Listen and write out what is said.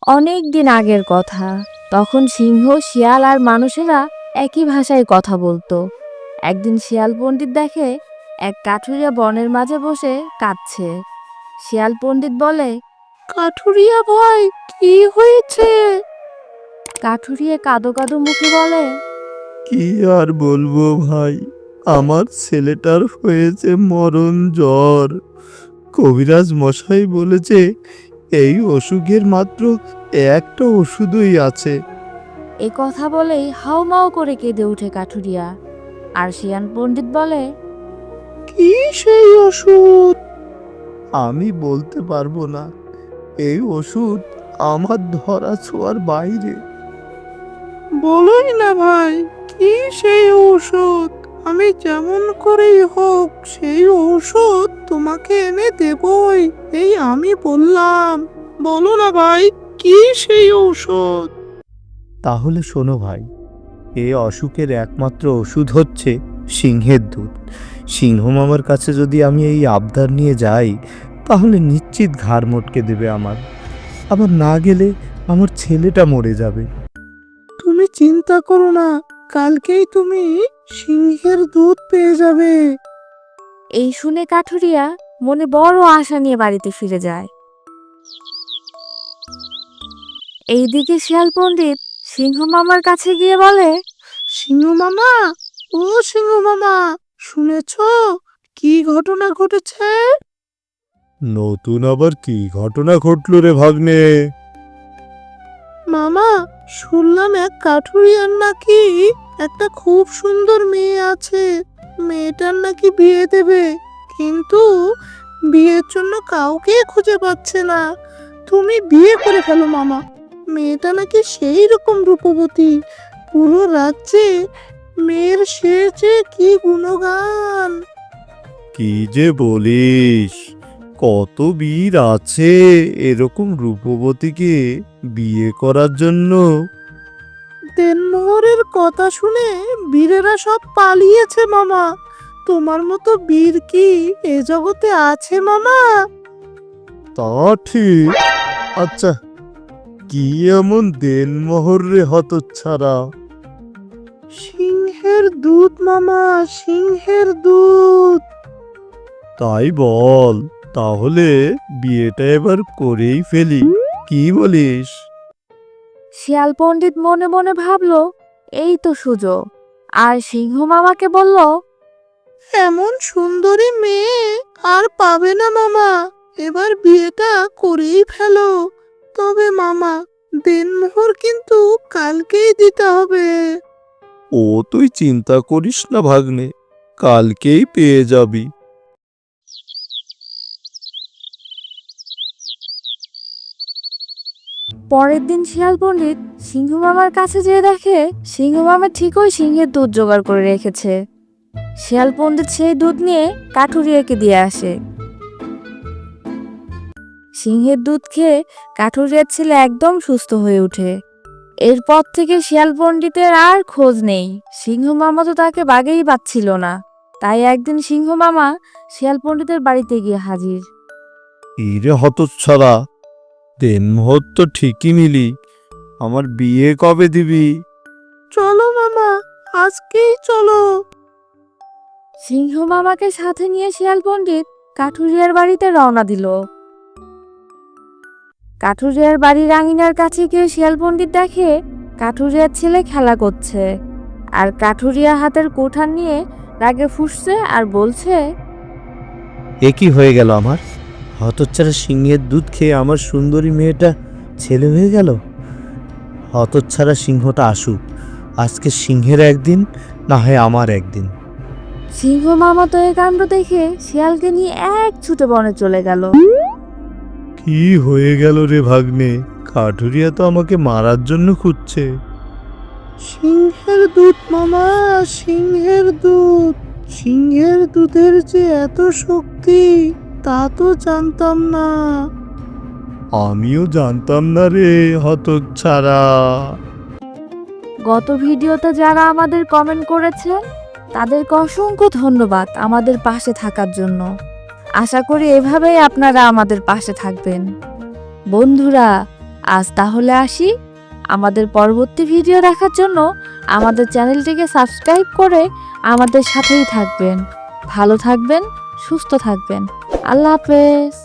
অনেক দিন আগের কথা। তখন সিংহ, শিয়াল আর মানুষেরা একই ভাষায় কথা বলতো। একদিন শিয়াল পণ্ডিত দেখে এক কাঠুরিয়া বনের মাঝে বসে কাঁদছে। শিয়াল পণ্ডিত বলে, কাঠুরিয়া ভাই, কি হয়েছে? কাঠুরিয়া কাঁদো কাঁদো মুখে বলে, কি আর বলবো ভাই, আমার ছেলেটার হয়েছে মরণ জ্বর। কবিরাজ মশাই বলেছে এই অসুখের মাত্র একটা ওষুধই আছে। এ কথা বলেই হাউমাউ করে কেঁদে উঠে কাঠুরিয়া। আর শিয়াল পণ্ডিত বলে, কি সেই ওষুধ? আমি বলতে পারবো না, এই ওষুধ আমার ধরা ছোঁয়ার বাইরে। বলোই না ভাই, কি সেই ঔষধ? আমি যেমন করেই হোক সেই ঔষধ তোমাকে এনে দেবই, এই আমি বললাম। বলো না ভাই, কি সেই ঔষধ? তাহলে শোনো ভাই, এই অসুখের একমাত্র ওষুধ হচ্ছে সিংহের দুধ। সিংহ মামার কাছে যদি আমি এই আবদার নিয়ে যাই, তাহলে নিশ্চিত ঘাড় মটকে দেবে আমার। আবার না গেলে আমার ছেলেটা মরে যাবে। তুমি চিন্তা করো না, কালকেই তুমি সিংহের দুধ পেয়ে যাবে। এই শুনে কাঠুরিয়া মনে বড় আশা নিয়ে বাড়িতে ফিরে যায়। এইদিকে শিয়াল পণ্ডিত সিংহ মামার কাছে গিয়ে বলে, সিংহ মামা, ও সিংহ মামা, শুনেছ কি ঘটনা ঘটেছে? নতুন আবার কি ঘটনা ঘটলো রে ভাগ্নে? মামা, শুনলাম এক কাঠুরিয়ার নাকি একটা খুব সুন্দর মেয়ে আছে। মেয়েটার নাকি বিয়ে দেবে, কিন্তু বিয়ের জন্য কাউকে খুঁজে পাচ্ছে না। তুমি বিয়ে করে ফেলো মামা। মেয়েটা নাকি সেই রকম রূপবতী, পুরো রাজ্যে মেয়ের সে যে কি গুণগান। কি যে বলিস, কত বীর আছে এরকম রূপবতীকে বিয়ে করার জন্য। দেনমোহরের কথা শুনে বীরেরা সব পালিয়েছে মামা। তোমার মতো বীর কি এ জগতে আছে মামা? তা ঠিক। আচ্ছা, কি এমন দেনমোহর রে হতচ্ছাড়া? সিংহের দুধ মামা, সিংহের দুধ। তাই বল, তাহলে বিয়েটা এবার করেই ফেলি, কি বলিস? শিয়াল পণ্ডিত মনে মনে ভাবলো, এই তো সুযোগ। আর সিংহ মামাকে বলল, এমন সুন্দরী মেয়ে আর পাবে না মামা, এবার বিয়েটা করেই ফেলো। তবে মামা, দেনমোহর কিন্তু কালকেই দিতে হবে। ও তুই চিন্তা করিস না ভাগ্নে, কালকেই পেয়ে যাবি। পরের দিন শিয়াল পণ্ডিত সিংহ মামার কাছে যেয়ে দেখে সিংহ মামা ঠিকই সিংহের দুধ জোগাড় করে রেখেছে। শিয়াল পণ্ডিত সেই দুধ নিয়ে কাঠুরিয়াকে দিয়ে আসে। সিংহের দুধ খেয়ে কাঠুরিয়ার ছেলে একদম সুস্থ হয়ে ওঠে। এরপর থেকে শিয়াল পণ্ডিতের আর খোঁজ নেই। সিংহ মামা তো তাকে বাগেই পাচ্ছিল না। তাই একদিন সিংহ মামা শিয়াল পণ্ডিতের বাড়িতে গিয়ে হাজির। ইরে হতচ্ছাড়া, দেনমোহর তো ঠিকই নিলি, আমার বিয়ে কবে দিবি? চলো মামা, আজকেই চলো। সিংহ মামাকে সাথে নিয়ে শিয়াল পণ্ডিত কাঠুরিয়ার বাড়িতে রওনা দিল। কাঠুরিয়ার বাড়ির আঙিনার কাছে গিয়ে শিয়াল পণ্ডিত দেখে কাঠুরিয়ার ছেলে খেলা করছে। আর কাঠুরিয়া হাতের কুঠার নিয়ে রাগে ফুঁসছে আর বলছে, এ কি হয়ে গেল আমার? হতচ্ছাড়া সিংহের দুধ খেয়ে আমার সুন্দরী মেয়েটা ছেলে হয়ে গেল। হতচ্ছাড়া সিংহটা আসুক, আজকে সিংহের একদিন, না হয় আমার একদিন। সিংহ মামা তো এই কাণ্ড দেখে শিয়ালকে নিয়ে এক ছুটে বনে চলে গেল। কি হয়ে গেল রে ভাগ্নে? কাঠুরিয়া তো আমাকে মারার জন্য খুঁজছে। সিংহের দুধ মামা, সিংহের দুধ। সিংহের দুধের যে এত শক্তি তা তো জানতাম না। আমিও জানতাম না রে হতচ্ছাড়া। গত ভিডিওতে যারা আমাদের কমেন্ট করেছেন তাদেরকে অসংখ্য ধন্যবাদ আমাদের পাশে থাকার জন্য। আশা করি এভাবেই আপনারা আমাদের পাশে থাকবেন। বন্ধুরা, আজ তাহলে আসি। আমাদের পরবর্তী ভিডিও দেখার জন্য আমাদের চ্যানেলটিকে সাবস্ক্রাইব করে আমাদের সাথেই থাকবেন। ভালো থাকবেন, সুস্থ থাকবেন। আল্লাহ হাফেজ।